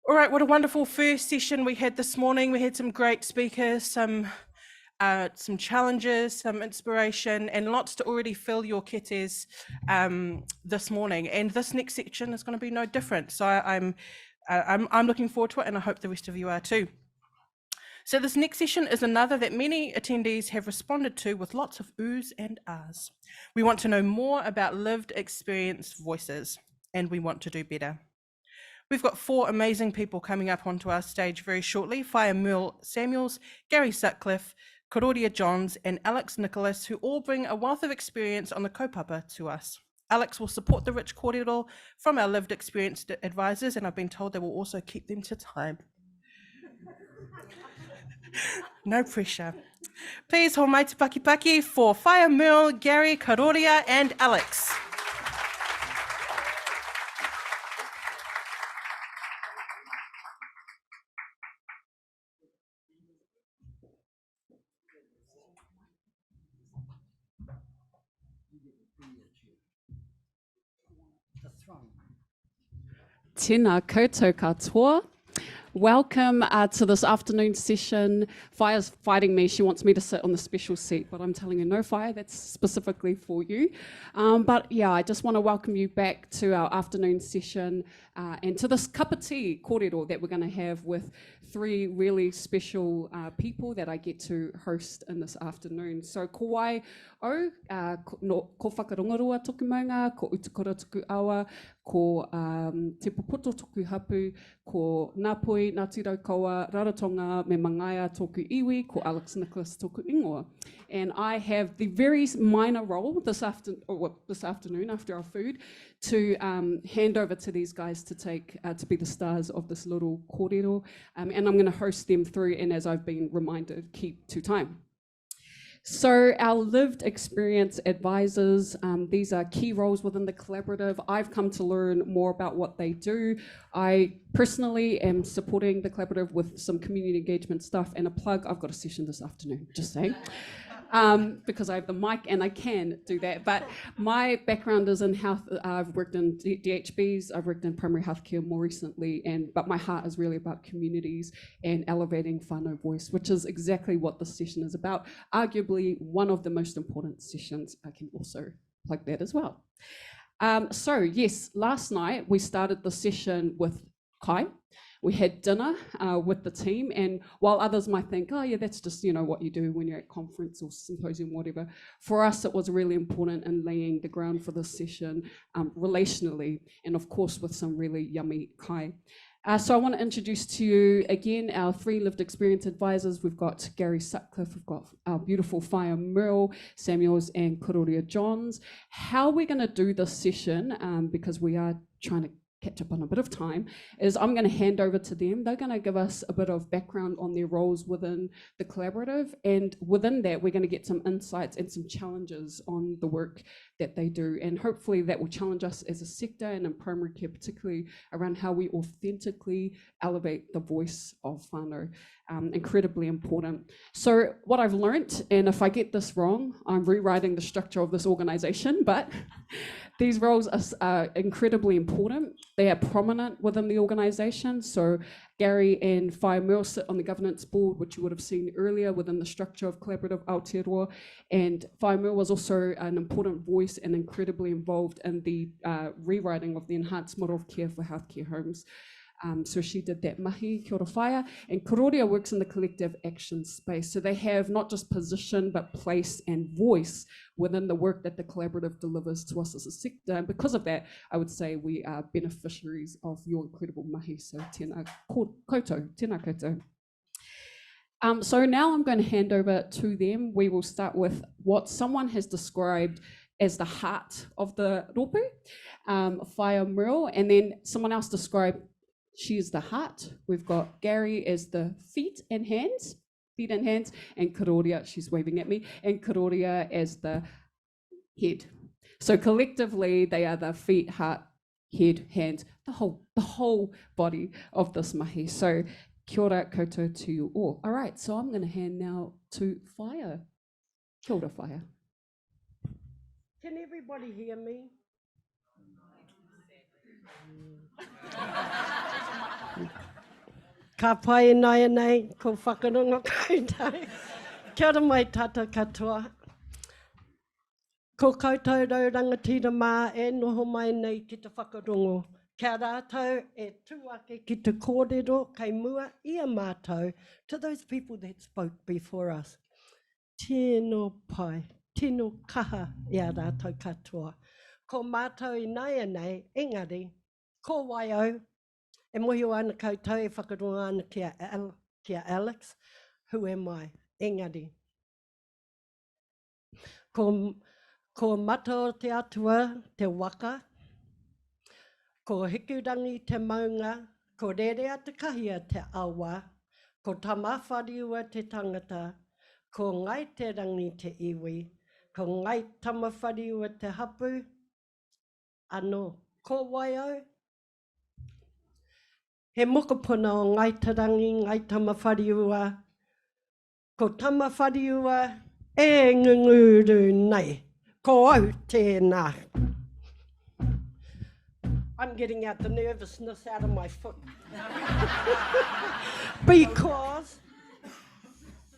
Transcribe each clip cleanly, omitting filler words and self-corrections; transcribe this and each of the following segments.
All right, what a wonderful first session we had this morning. We had some great speakers, some challenges, some inspiration, and lots to already fill your ketes this morning. And this next section is going to be no different. So I'm looking forward to it, and I hope the rest of you are too. So this next session is another that many attendees have responded to with lots of oohs and ahs. We want to know more about lived experience voices, and we want to do better. We've got 4 amazing people coming up onto our stage very shortly: Whaea Merle Samuels, Gary Sutcliffe, Karōria Johns, and Alexandra Nicholas, who all bring a wealth of experience on the kaupapa to us. Alex will support the rich kōrero from our lived experience advisors, and I've been told they will also keep them to time. No pressure. Please hold mai te paki for Whaea Merle, Gary, Karōria, and Alex. Tēnā koutou katoa. Welcome to this afternoon session. Whaea's fighting me. She wants me to sit on the special seat, but I'm telling her, no, Whaea, that's specifically for you. But yeah, I just want to welcome you back to our afternoon session and to this cup of tea kōrero that we're going to have with 3 really special people that I get to host in this afternoon. So ko wai au, ko whakarongaroa toku maunga, ko utukora tuku awa, ko te popoto toku hapu, ko Ngāpui, Ngāti Raukawa, Rarotonga, me Mangaia toku iwi, ko Alex Nicholas toku ingoa. And I have the very minor role this afternoon after our food to hand over to these guys to take to be the stars of this little kōrero, and I'm going to host them through, and as I've been reminded, keep to time. So our lived experience advisors, these are key roles within the collaborative. I've come to learn more about what they do. I personally am supporting the collaborative with some community engagement stuff, and a plug, I've got a session this afternoon, just saying. Because I have the mic and I can do that. But my background is in health. I've worked in DHBs, I've worked in primary healthcare more recently, but my heart is really about communities and elevating whānau voice, which is exactly what this session is about. Arguably one of the most important sessions. I can also plug that as well. So yes, last night we started the session with kai. We had dinner with the team, and while others might think, oh yeah, that's just, you know, what you do when you're at conference or symposium, whatever, for us it was really important in laying the ground for this session relationally, and of course with some really yummy kai. So I want to introduce to you again our 3 lived experience advisors. We've got Gary Sutcliffe, we've got our beautiful Whaea Merle Samuels, and Karōria Johns. How we're going to do this session, because we are trying to catch up on a bit of time, is I'm going to hand over to them. They're going to give us a bit of background on their roles within the collaborative, and within that we're going to get some insights and some challenges on the work that they do, and hopefully that will challenge us as a sector and in primary care particularly around how we authentically elevate the voice of whānau. Incredibly important. So what I've learnt, and if I get this wrong, I'm rewriting the structure of this organisation, but these roles are incredibly important. They are prominent within the organisation. So Gary and Whaea Merle sit on the governance board, which you would have seen earlier within the structure of Collaborative Aotearoa. And Whaea Merle was also an important voice and incredibly involved in the rewriting of the enhanced model of care for healthcare homes. So she did that mahi, kia ora Whaea, and Karōria works in the collective action space. So they have not just position, but place and voice within the work that the collaborative delivers to us as a sector. And because of that, I would say we are beneficiaries of your incredible mahi. So tēnā koutou, tēnā koutou. So now I'm going to hand over to them. We will start with what someone has described as the heart of the rōpū, Whaea Merle, and then someone else described she is the heart. We've got Gary as the feet and hands, and Karōria, she's waving at me, and Karōria as the head. So collectively, they are the feet, heart, head, hands, the whole body of this mahi. So kia ora koutou to you all. All right, so I'm going to hand now to Whaea. Kia ora, Whaea. Can everybody hear me? Ka pai nai nei, ko whakaronga koutou. Kia ora mai tata katoa. Ko koutou rau rangatira mā e noho mai nei ki te whakarongo. Kia rātou e tūake ki te kōrero kei mua ia mātou to those people that spoke before us. Tēnō pai, tēnō kaha ia rātou katoa. Ko mātou I nei nei, engari, ko waiau, e mohi o ana koutou e whakaronga ana kia Alex, who am I? Engari. Ko mata o te atua, te waka, ko hikurangi te maunga, ko rerea te kahia te awa, ko tamawhariua te tangata, ko ngai te rangi te iwi, ko ngai tamawhariua te hapu, anō, ko waiau. He mokopuna o ngai te rangi, ngai tamawhariua, ko tamawhariua e ngunguru nei, ko au tēnā. I'm getting out the nervousness out of my foot. Because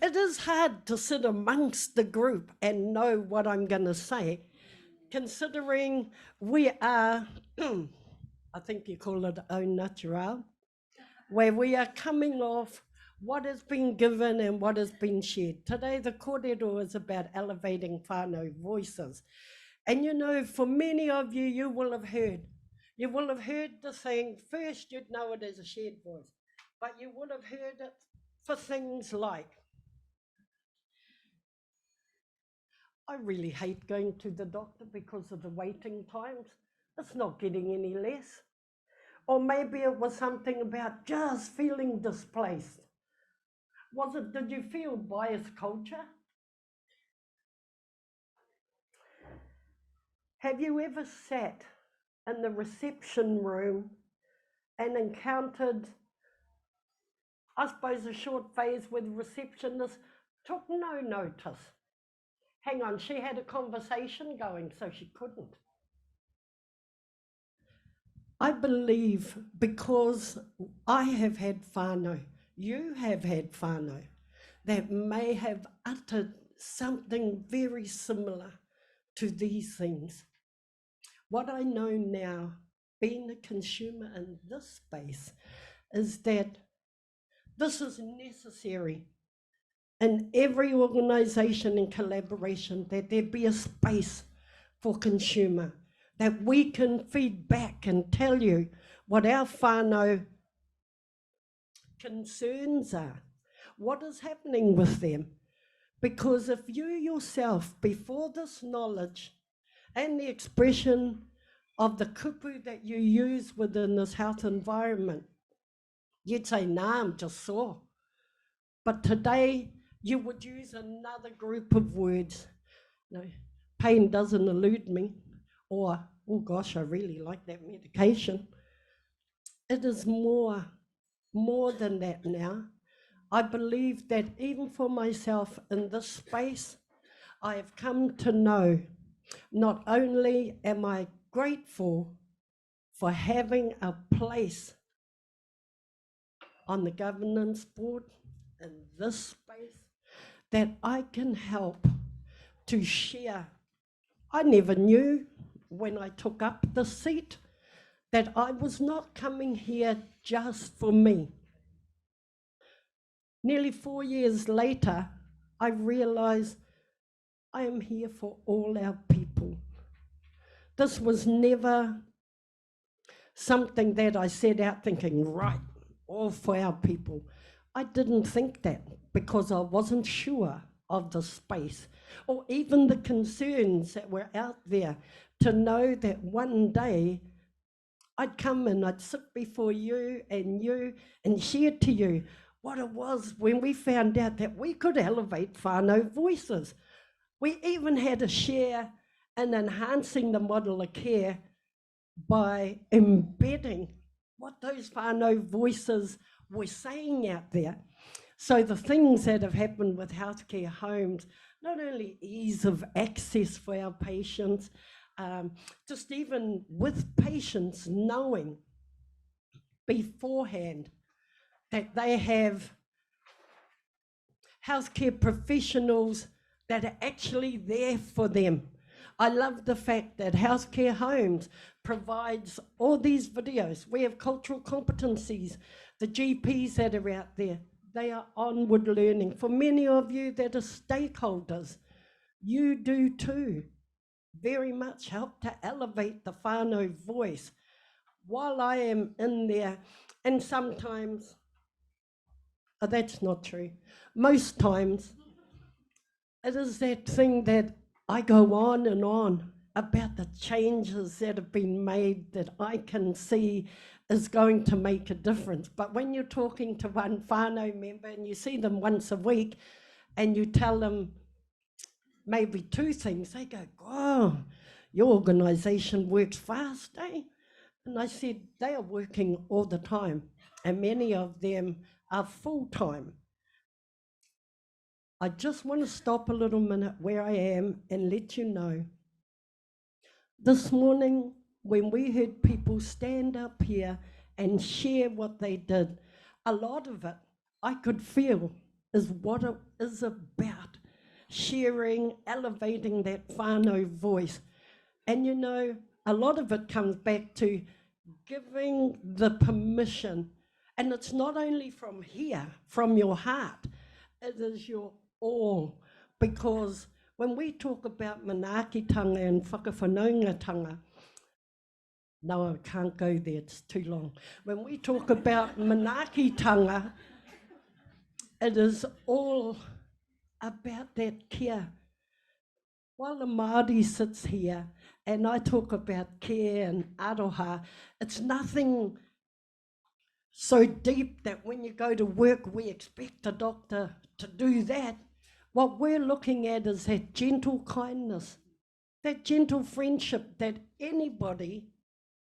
it is hard to sit amongst the group and know what I'm going to say, considering we are, I think you call it au natural, where we are coming off what has been given and what has been shared. Today, the kōrero is about elevating whānau voices. And you know, for many of you, you will have heard the saying, first you'd know it as a shared voice, but you would have heard it for things like, I really hate going to the doctor because of the waiting times. It's not getting any less. Or maybe it was something about just feeling displaced. Did you feel biased culture? Have you ever sat in the reception room and encountered, I suppose, a short phase where the receptionist took no notice? Hang on, she had a conversation going, so she couldn't. I believe because I have had whānau, you have had whānau, that may have uttered something very similar to these things. What I know now, being a consumer in this space, is that this is necessary in every organisation and collaboration, that there be a space for consumer, that we can feed back and tell you what our whānau concerns are, what is happening with them. Because if you yourself, before this knowledge and the expression of the kupu that you use within this health environment, you'd say, nah, I'm just sore. But today, you would use another group of words. No, pain doesn't elude me, or, oh gosh, I really like that medication. It is more than that now. I believe that even for myself in this space, I have come to know, not only am I grateful for having a place on the governance board in this space, that I can help to share. I never knew when I took up the seat that I was not coming here just for me. Nearly 4 years later, I realized I am here for all our people. This was never something that I set out thinking, right, all for our people. I didn't think that because I wasn't sure of the space or even the concerns that were out there, to know that one day I'd come and I'd sit before you and share to you what it was when we found out that we could elevate whānau voices. We even had a share in enhancing the model of care by embedding what those whānau voices were saying out there. So the things that have happened with healthcare homes, not only ease of access for our patients, just even with patients knowing beforehand that they have healthcare professionals that are actually there for them. I love the fact that Healthcare Homes provides all these videos. We have cultural competencies, the GPs that are out there, they are onward learning. For many of you that are stakeholders, you do too. Very much help to elevate the whānau voice while I am in there. And sometimes, that's not true. Most times, it is that thing that I go on and on about the changes that have been made that I can see is going to make a difference. But when you're talking to one whānau member and you see them once a week and you tell them maybe two things, they go, oh, your organisation works fast, eh? And I said, they are working all the time, and many of them are full-time. I just want to stop a little minute where I am and let you know. This morning, when we heard people stand up here and share what they did, a lot of it I could feel is what it is about, sharing, elevating that whānau voice. And you know, a lot of it comes back to giving the permission. And it's not only from here, from your heart, it is your all. Because when we talk about manaakitanga and whakawhanaungatanga, no, I can't go there, it's too long. When we talk about manaakitanga, it is all about that care. While the Māori sits here and I talk about care and aroha, it's nothing so deep that when you go to work, we expect a doctor to do that. What we're looking at is that gentle kindness, that gentle friendship that anybody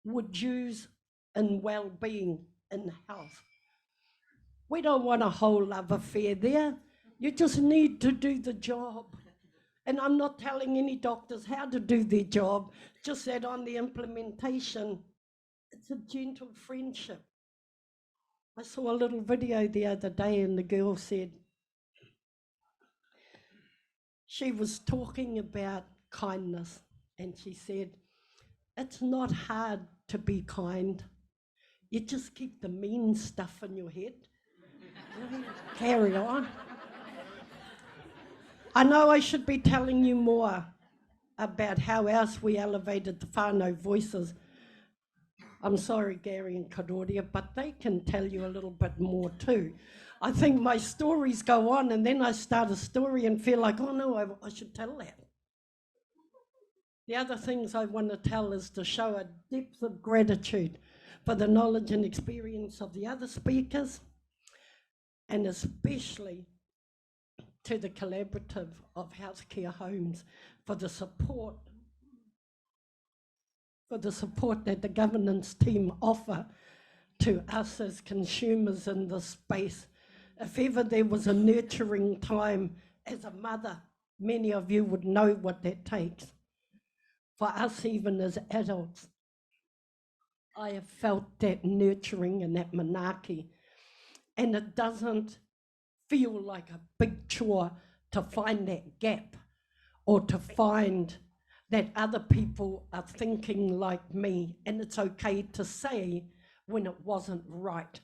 would use in well-being, in health. We don't want a whole love affair there. You just need to do the job. And I'm not telling any doctors how to do their job, just that on the implementation, it's a gentle friendship. I saw a little video the other day and the girl said, she was talking about kindness and she said, it's not hard to be kind. You just keep the mean stuff in your head. Carry on. I know I should be telling you more about how else we elevated the whānau voices. I'm sorry, Gary and Karōria, but they can tell you a little bit more too. I think my stories go on and then I start a story and feel like, oh no, I should tell that. The other things I want to tell is to show a depth of gratitude for the knowledge and experience of the other speakers, and especially to the Collaborative of Healthcare Homes for the support that the governance team offer to us as consumers in this space. If ever there was a nurturing time as a mother, many of you would know what that takes. For us, even as adults, I have felt that nurturing and that manaaki, and it doesn't feel like a big chore to find that gap or to find that other people are thinking like me, and it's okay to say when it wasn't right.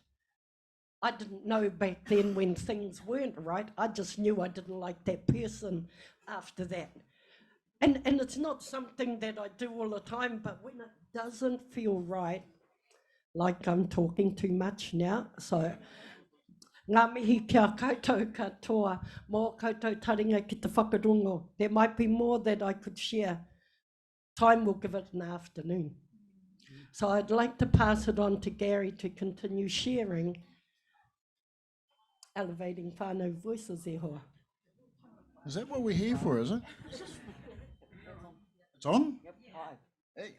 I didn't know back then when things weren't right. I just knew I didn't like that person after that. And it's not something that I do all the time, but when it doesn't feel right, like I'm talking too much now, so ngā mihi kia koutou katoa, mō koutou taringa ki te whakarongo. There might be more that I could share. Time will give it an afternoon. So I'd like to pass it on to Gary to continue sharing, elevating whānau voices e hoa. Is that what we're here for, is it? It's on? Yep. Hey.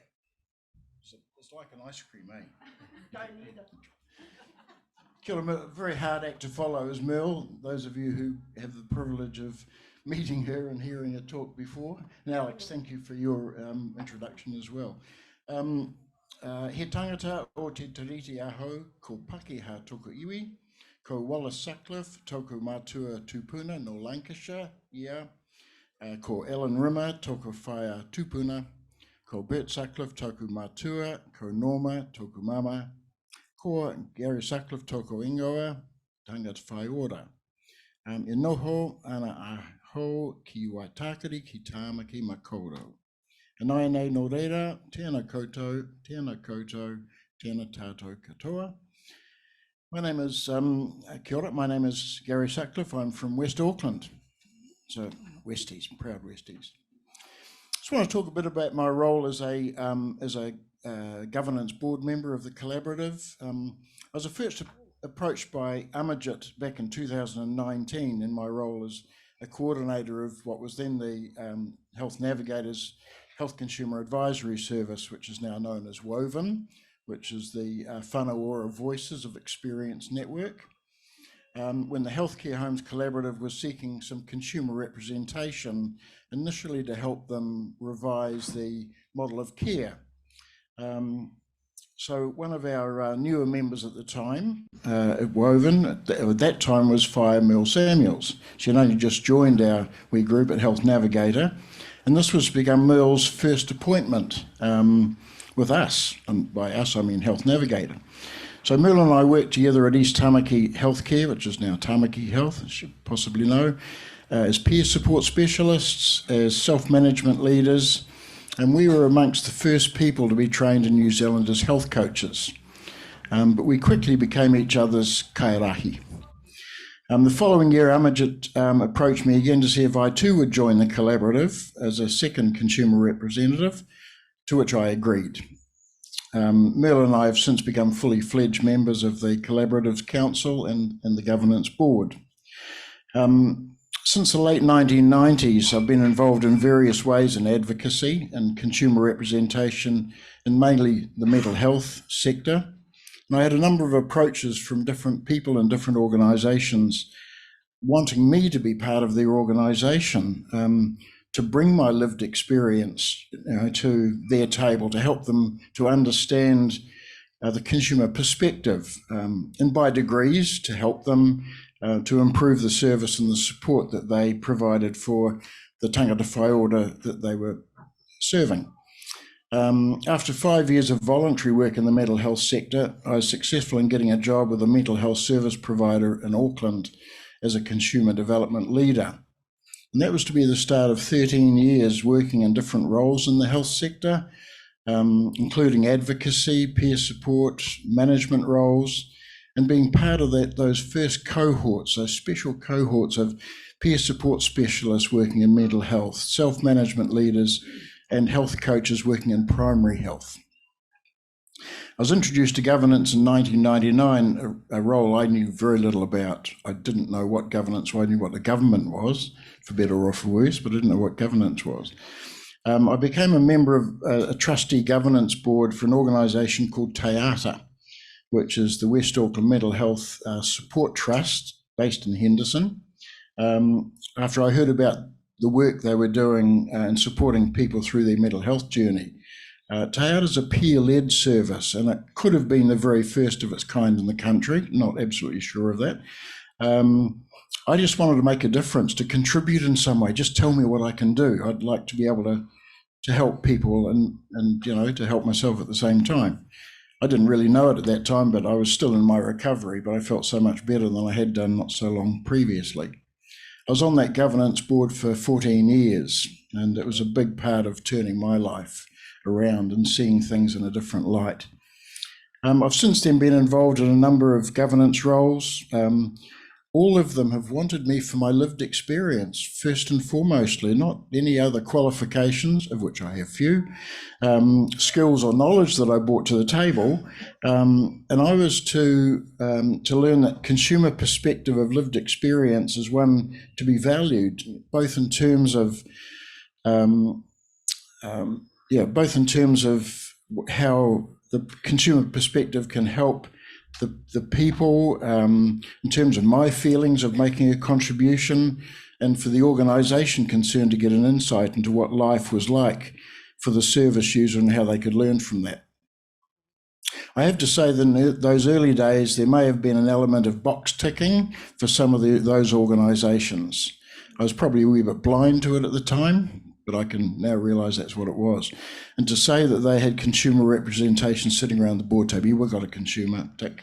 It's like an ice cream, eh? Don't need it. Kia ora, a very hard act to follow is Merle. Those of you who have the privilege of meeting her and hearing her talk before. And Alex, thank you for your introduction as well. He tangata o te tiriti aho ko Pakeha toko iwi, Ko Wallace Sutcliffe, toko mātua tupuna no Lancashire, ko Ellen Rimmer, toko whaea tupuna, ko Bert Sutcliffe, toko mātua, ko Norma, toko mama, ko Gary Sutcliffe, toko ingoa, tangata whai ora. E noho ana aho ki Waitakere ki Tāmaki Makaurau. E nai nei no reira, tēnā koutou, tēnā tātou katoa. My name is, kia ora, my name is Gary Sutcliffe. I'm from West Auckland. So Westies, proud Westies. Just want to talk a bit about my role as a governance board member of the Collaborative. I was first approached by Amajit back in 2019 in my role as a coordinator of what was then the Health Navigators Health Consumer Advisory Service, which is now known as WOVEN, which is the Whānau Voices of Experience Network. When the Healthcare Homes Collaborative was seeking some consumer representation, initially to help them revise the model of care. So one of our newer members at the time at Woven, at that time, was Whaea Merle Samuels. She had only just joined our wee group at Health Navigator, and this was become Merle's first appointment with us, and by us I mean Health Navigator. So Merle and I worked together at East Tamaki Healthcare, which is now Tamaki Health, as you possibly know, as peer support specialists, as self-management leaders, and we were amongst the first people to be trained in New Zealand as health coaches. But we quickly became each other's kairahi. The following year, Amajit approached me again to see if I too would join the Collaborative as a second consumer representative, to which I agreed. Merle and I have since become fully fledged members of the Collaborative's Council and the Governance Board. Since the late 1990s, I've been involved in various ways in advocacy and consumer representation in mainly the mental health sector. And I had a number of approaches from different people and different organisations wanting me to be part of their organisation, to bring my lived experience to their table, to help them to understand the consumer perspective, and by degrees to help them to improve the service and the support that they provided for the tangata whai ora that they were serving. After 5 years of voluntary work in the mental health sector, I was successful in getting a job with a mental health service provider in Auckland as a consumer development leader. And that was to be the start of 13 years working in different roles in the health sector, including advocacy, peer support, management roles, and being part of those first cohorts, those special cohorts of peer support specialists working in mental health, self-management leaders, and health coaches working in primary health. I was introduced to governance in 1999, a role I knew very little about. I didn't know what governance was. I knew what the government was, for better or for worse, but I didn't know what governance was. I became a member of a trustee governance board for an organisation called Te Ata, which is the West Auckland Mental Health Support Trust, based in Henderson. After I heard about the work they were doing in supporting people through their mental health journey, Te Ata is a peer-led service, and it could have been the very first of its kind in the country, not absolutely sure of that. I just wanted to make a difference, to contribute in some way. Just tell me what I can do. I'd like to be able to help people and to help myself at the same time. I didn't really know it at that time, but I was still in my recovery, but I felt so much better than I had done not so long previously. I was on that governance board for 14 years, and it was a big part of turning my life around and seeing things in a different light. I've since then been involved in a number of governance roles. All of them have wanted me for my lived experience, first and foremostly, not any other qualifications, of which I have few, skills or knowledge that I brought to the table. And I was to learn that consumer perspective of lived experience is one to be valued, both in terms of how the consumer perspective can help the people, in terms of my feelings of making a contribution, and for the organisation concerned to get an insight into what life was like for the service user and how they could learn from that. I have to say that in those early days, there may have been an element of box ticking for some of those organisations. I was probably a wee bit blind to it at the time, but I can now realise that's what it was. And to say that they had consumer representation sitting around the board table, we've got a consumer tick.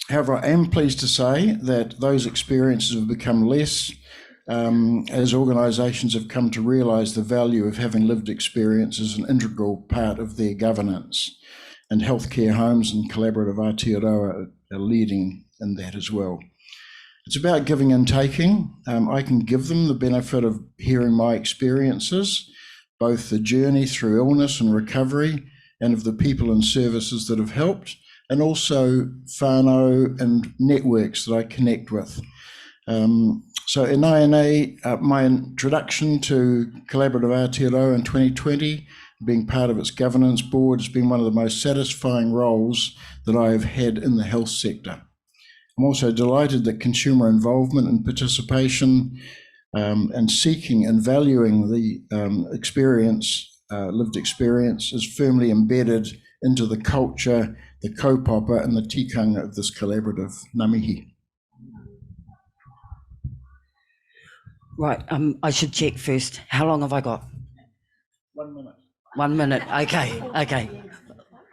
However, I am pleased to say that those experiences have become less as organisations have come to realise the value of having lived experience as an integral part of their governance. And healthcare homes and Collaborative Aotearoa are leading in that as well. It's about giving and taking. I can give them the benefit of hearing my experiences, both the journey through illness and recovery, and of the people and services that have helped, and also whānau and networks that I connect with. So in INA, my introduction to Collaborative Aotearoa in 2020, being part of its governance board, has been one of the most satisfying roles that I have had in the health sector. I'm also delighted that consumer involvement and participation and seeking and valuing the lived experience is firmly embedded into the culture, the kaupapa and the tikanga of this collaborative. Ngā mihi. Right, I should check first. How long have I got? 1 minute. 1 minute, okay.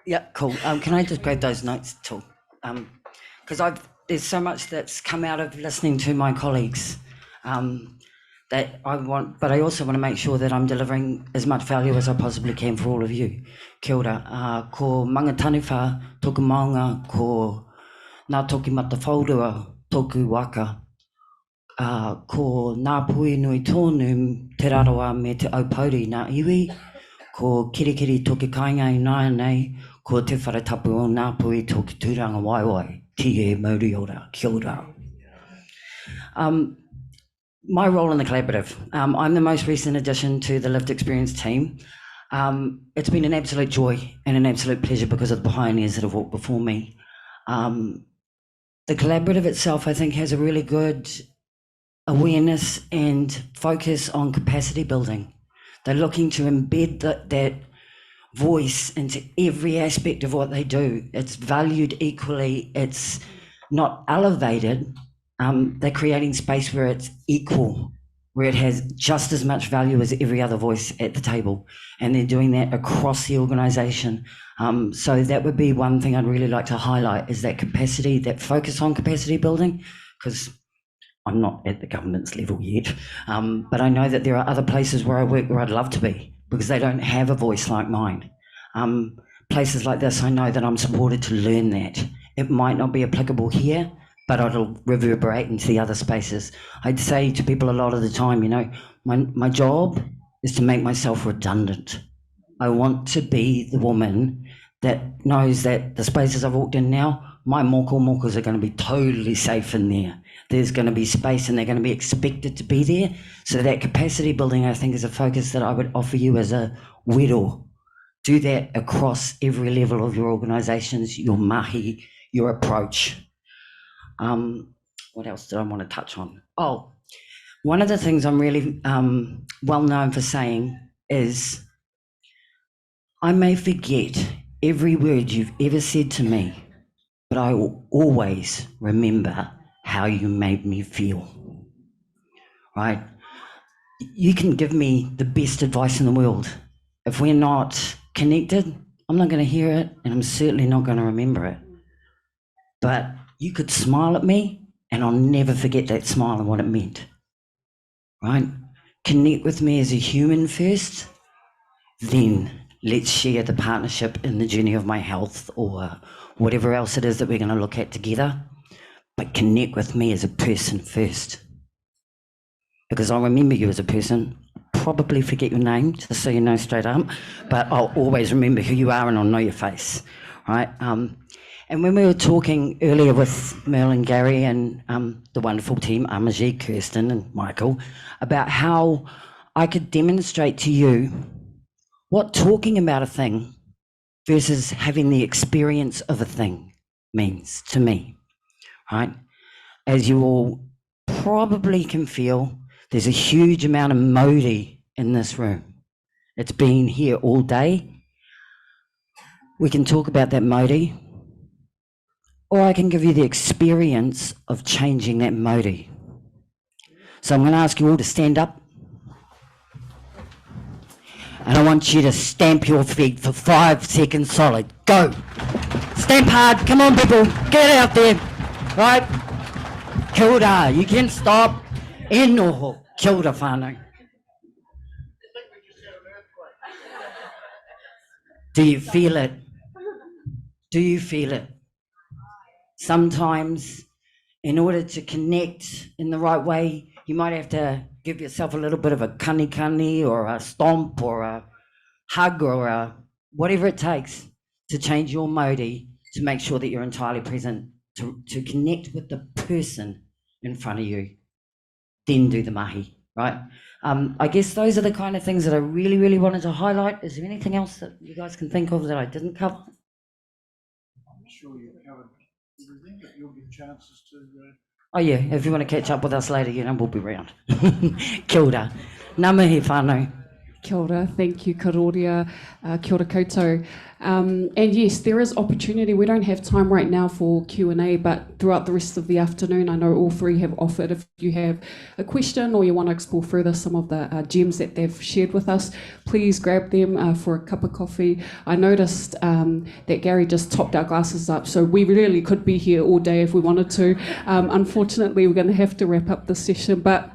Yeah, cool. Can I just grab those notes too? Because there's so much that's come out of listening to my colleagues that I want, but I also want to make sure that I'm delivering as much value as I possibly can for all of you. Kia ora, ko mangataniwha, toku maunga, ko ngā toki mata whaurua, toku waka, ko ngā pui nui tōnu, te raroa me te aupauri ngā iwi, ko kirikiri toki kainga i nāia nei, ko te wharetapu o ngā pui toki tūranga waiwai, tie mauri ora, kia ora. My role in the collaborative, I'm the most recent addition to the lived experience team. It's been an absolute joy and an absolute pleasure because of the pioneers that have walked before me. The collaborative itself, I think, has a really good awareness and focus on capacity building. They're looking to embed that voice into every aspect of what they do. It's valued equally, it's not elevated. They're creating space where it's equal, where it has just as much value as every other voice at the table. And they're doing that across the organisation. So that would be one thing I'd really like to highlight, is that capacity, that focus on capacity building, because I'm not at the governance level yet, but I know that there are other places where I work where I'd love to be, because they don't have a voice like mine. Places like this, I know that I'm supported to learn that. It might not be applicable here, but it'll reverberate into the other spaces. I'd say to people a lot of the time, you know, my job is to make myself redundant. I want to be the woman that knows that the spaces I've walked in now, my mokas are going to be totally safe in there. There's going to be space and they're going to be expected to be there. So that capacity building, I think, is a focus that I would offer you as a widow. Do that across every level of your organisations, your mahi, your approach. What else did I want to touch on? Oh, one of the things I'm really well known for saying is, I may forget every word you've ever said to me, but I will always remember how you made me feel, right? You can give me the best advice in the world. If we're not connected, I'm not going to hear it, and I'm certainly not going to remember it. But you could smile at me, and I'll never forget that smile and what it meant, right? Connect with me as a human first, then let's share the partnership in the journey of my health or whatever else it is that we're going to look at together. But connect with me as a person first, because I'll remember you as a person, probably forget your name, just so you know straight up, but I'll always remember who you are and I'll know your face, right? And when we were talking earlier with Merle and Gary and the wonderful team, Amaji, Kirsten and Michael, about how I could demonstrate to you what talking about a thing versus having the experience of a thing means to me. Right? As you all probably can feel, there's a huge amount of mauri in this room. It's been here all day. we can talk about that Māori, or I can give you the experience of changing that Māori. So I'm going to ask you all to stand up. And I want you to stamp your feet for 5 seconds solid. Go. Stamp hard. Come on, people. Get out there. Right? Kia ora. You can stop. E noho. Kia ora, whānau. Do you feel it? Do you feel it? Sometimes, in order to connect in the right way, you might have to give yourself a little bit of a kani or a stomp or a hug or a whatever it takes to change your Māori to make sure that you're entirely present, to connect with the person in front of you, then do the mahi, right? I guess those are the kind of things that I really, really wanted to highlight. Is there anything else that you guys can think of that I didn't cover? I'm sure you've covered everything, but you'll get chances to... Oh yeah, if you want to catch up with us later, we'll be around. Kia ora. Ngā mihi whānau. Kia ora, thank you, Karōria, kia ora koutou. And yes, there is opportunity. We don't have time right now for Q&A, but throughout the rest of the afternoon, I know all three have offered. If you have a question or you want to explore further some of the gems that they've shared with us, please grab them for a cup of coffee. I noticed that Gary just topped our glasses up, so we really could be here all day if we wanted to. Unfortunately, we're going to have to wrap up the session, but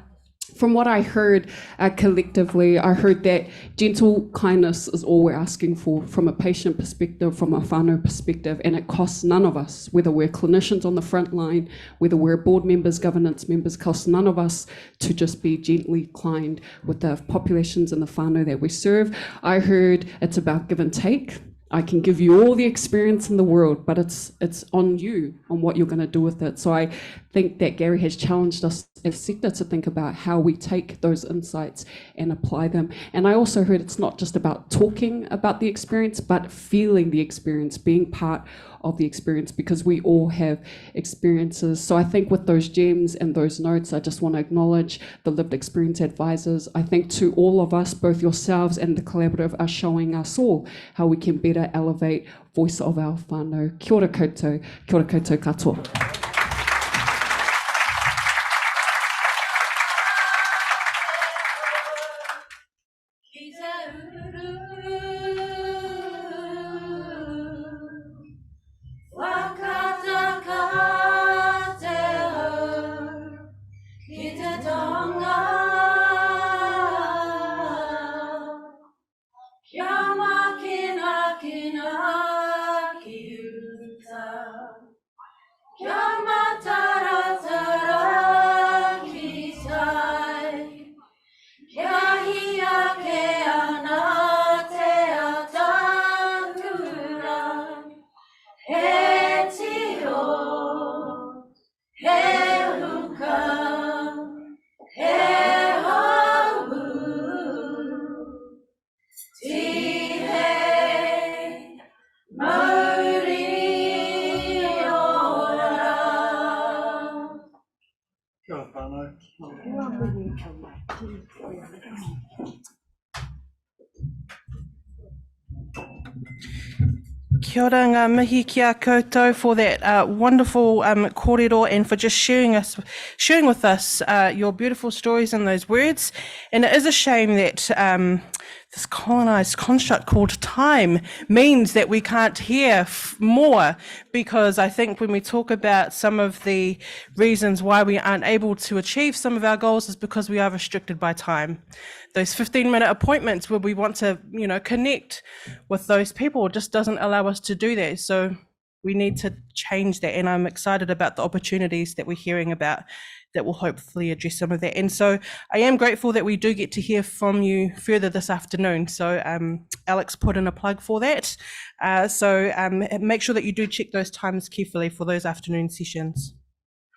from what I heard collectively, I heard that gentle kindness is all we're asking for from a patient perspective, from a whānau perspective, and it costs none of us, whether we're clinicians on the front line, whether we're board members, governance members, costs none of us to just be gently kind with the populations and the whānau that we serve. I heard it's about give and take. I can give you all the experience in the world, but it's on you, on what you're going to do with it. So I think that Gary has challenged us as a sector to think about how we take those insights and apply them. And I also heard it's not just about talking about the experience, but feeling the experience, being part of the experience, because we all have experiences. So I think with those gems and those notes, I just want to acknowledge the lived experience advisors. I think to all of us, both yourselves and the collaborative are showing us all how we can better elevate voice of our whānau. Kia ora koutou katoa. Kia ora ngā mihi kia koutou for that wonderful kōrero and for just sharing with us your beautiful stories and those words. And it is a shame that this colonised construct called time means that we can't hear more, because I think when we talk about some of the reasons why we aren't able to achieve some of our goals is because we are restricted by time. Those 15-minute appointments where we want to, connect with those people just doesn't allow us to do that. So we need to change that. And I'm excited about the opportunities that we're hearing about that will hopefully address some of that. And so I am grateful that we do get to hear from you further this afternoon. So Alex put in a plug for that. So make sure that you do check those times carefully for those afternoon sessions.